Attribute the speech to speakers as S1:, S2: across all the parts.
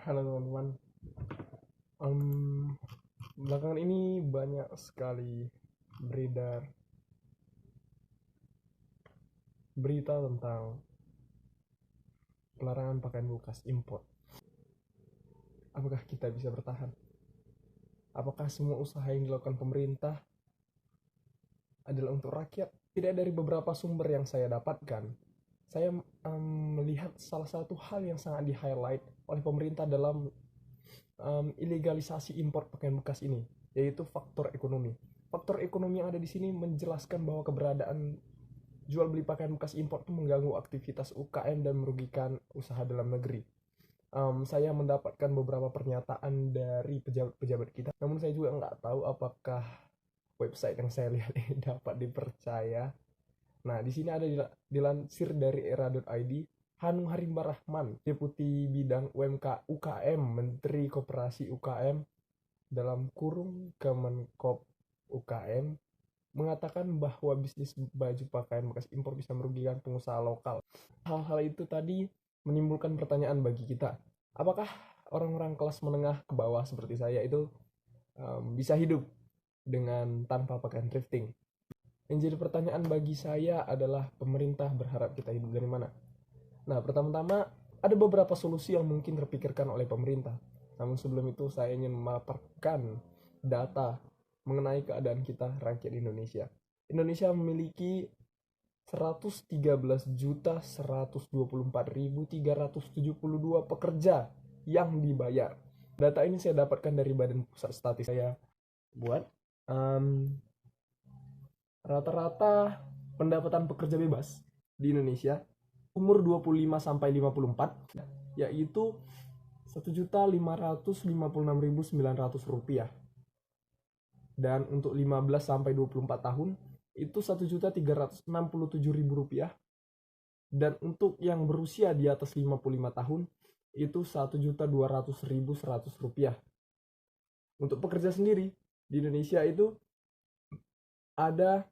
S1: Halo teman-teman. Em, Belakangan ini banyak sekali beredar berita tentang pelarangan pakaian bekas impor. Apakah kita bisa bertahan? Apakah semua usaha yang dilakukan pemerintah adalah untuk rakyat? Tidak, dari beberapa sumber yang saya dapatkan, saya melihat salah satu hal yang sangat di-highlight oleh pemerintah dalam ilegalisasi impor pakaian bekas ini, yaitu faktor ekonomi. Faktor ekonomi yang ada di sini menjelaskan bahwa keberadaan jual beli pakaian bekas impor itu mengganggu aktivitas UKM dan merugikan usaha dalam negeri. Saya mendapatkan beberapa pernyataan dari pejabat-pejabat kita, namun saya juga nggak tahu apakah website yang saya lihat ini dapat dipercaya. Nah, di sini ada dilansir dari era.id, Hanung Harimba Rahman, Deputi Bidang UMK UKM, Menteri Koperasi UKM dalam kurung Kemenkop UKM, mengatakan bahwa bisnis baju pakaian bekas impor bisa merugikan pengusaha lokal. Hal-hal itu tadi menimbulkan pertanyaan bagi kita. Apakah orang-orang kelas menengah ke bawah seperti saya itu bisa hidup dengan tanpa pakaian thrifting? Yang jadi pertanyaan bagi saya adalah, pemerintah berharap kita hidup dari mana? Nah, pertama-tama ada beberapa solusi yang mungkin terpikirkan oleh pemerintah. Namun sebelum itu saya ingin memaparkan data mengenai keadaan kita rakyat Indonesia. Indonesia memiliki 113.124.372 pekerja yang dibayar. Data ini saya dapatkan dari Badan Pusat Statistik. Saya buat rata-rata pendapatan pekerja bebas di Indonesia umur 25 sampai 54 yaitu Rp1.556.900, dan untuk 15 sampai 24 tahun itu Rp1.367.000, dan untuk yang berusia di atas 55 tahun itu Rp1.200.100. Untuk pekerja sendiri di Indonesia itu ada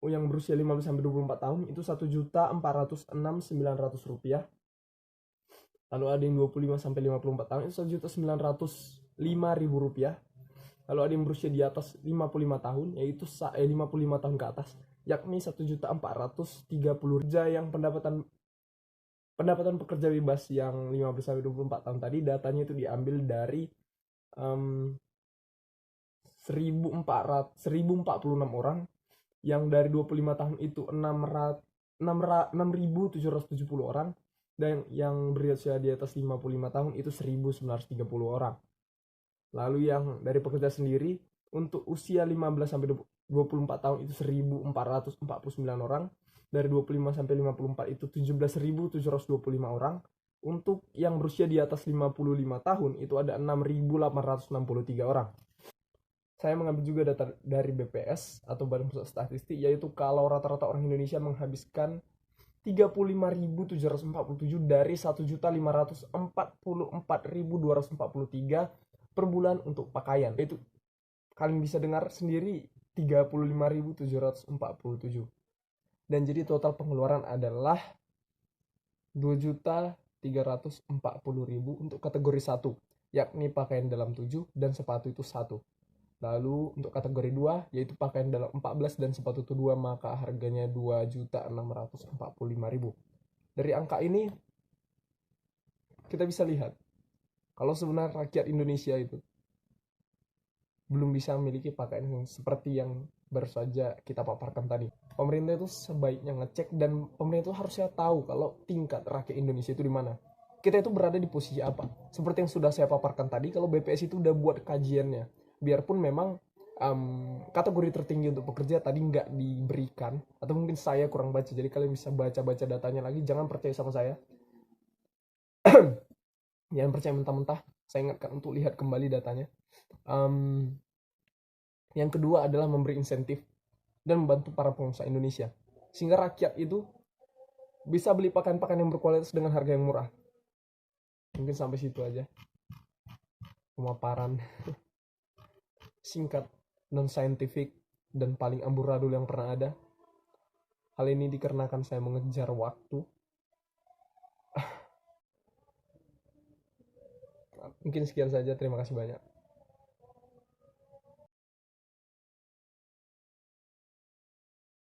S1: yang berusia 15 sampai 24 tahun itu Rp1.406.900. Lalu ada yang 25 sampai 54 tahun itu Rp1.905.000. Lalu ada yang berusia di atas 55 tahun yaitu 55 tahun ke atas, yakni Rp1.430.000. Yang pendapatan pekerja bebas yang 15 sampai 24 tahun tadi, datanya itu diambil dari 1046 orang, yang dari 25 tahun itu 6.770 orang, dan yang berusia di atas 55 tahun itu 1.930 orang. Lalu yang dari pekerja sendiri untuk usia 15 sampai 24 tahun itu 1.449 orang, dari 25 sampai 54 itu 17.725 orang. Untuk yang berusia di atas 55 tahun itu ada 6.863 orang. Saya mengambil juga data dari BPS atau Badan Pusat Statistik, yaitu kalau rata-rata orang Indonesia menghabiskan 35.747 dari 1.544.243 per bulan untuk pakaian. Itu kalian bisa dengar sendiri, 35.747. Dan jadi total pengeluaran adalah 2.340.000 untuk kategori 1, yakni pakaian dalam 7 dan sepatu itu 1. Lalu untuk kategori 2 yaitu pakaian dalam 14 dan sepatu itu 2, maka harganya 2.645.000. Dari angka ini kita bisa lihat kalau sebenarnya rakyat Indonesia itu belum bisa memiliki pakaian yang seperti yang baru saja kita paparkan tadi. Pemerintah itu sebaiknya ngecek, dan pemerintah itu harusnya tahu kalau tingkat rakyat Indonesia itu di mana. Kita itu berada di posisi apa. Seperti yang sudah saya paparkan tadi, kalau BPS itu udah buat kajiannya. Biarpun memang kategori tertinggi untuk pekerja tadi nggak diberikan, atau mungkin saya kurang baca, jadi kalian bisa baca-baca datanya lagi. Jangan percaya sama saya. Jangan percaya mentah-mentah. Saya ingatkan untuk lihat kembali datanya. Yang kedua adalah memberi insentif dan membantu para pengusaha Indonesia, sehingga rakyat itu bisa beli pakaian-pakaian yang berkualitas dengan harga yang murah. Mungkin sampai situ aja pemaparan singkat, non saintifik, dan paling amburadul yang pernah ada. Hal ini dikarenakan saya mengejar waktu. Mungkin sekian saja, terima kasih banyak.